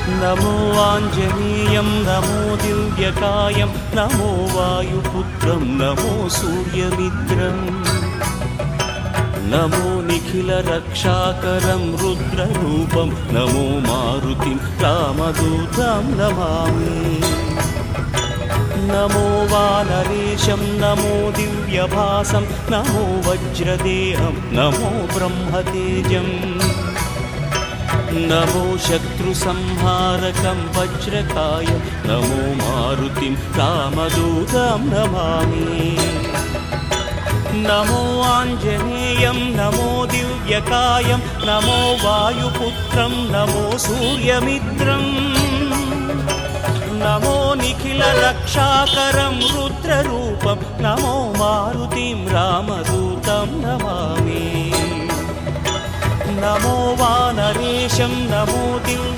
नमो आञ्जनेयं नमो दिव्यकायं नमो वायुपुत्रं नमो सूर्यमित्रम् नमो निखिलरक्षाकरं रुद्ररूपं नमो मारुतिं रामदूतं Namami नमो वानरेशं नमो दिव्यभासं नमो वज्रदेहं नमो ब्रह्मतेजम् नमो शत्रुसंहारकं वज्रकायं नमो मारुतिं रामदूतं Namami नमो आञ्जनेयं नमो दिव्यकायं नमो वायुपुत्रं नमो सूर्यमित्रम् नमो निखिलरक्षाकरं रुद्ररूपं नमो मारुतिं रामदूतं Namami नमो वानरेशं नमो Divya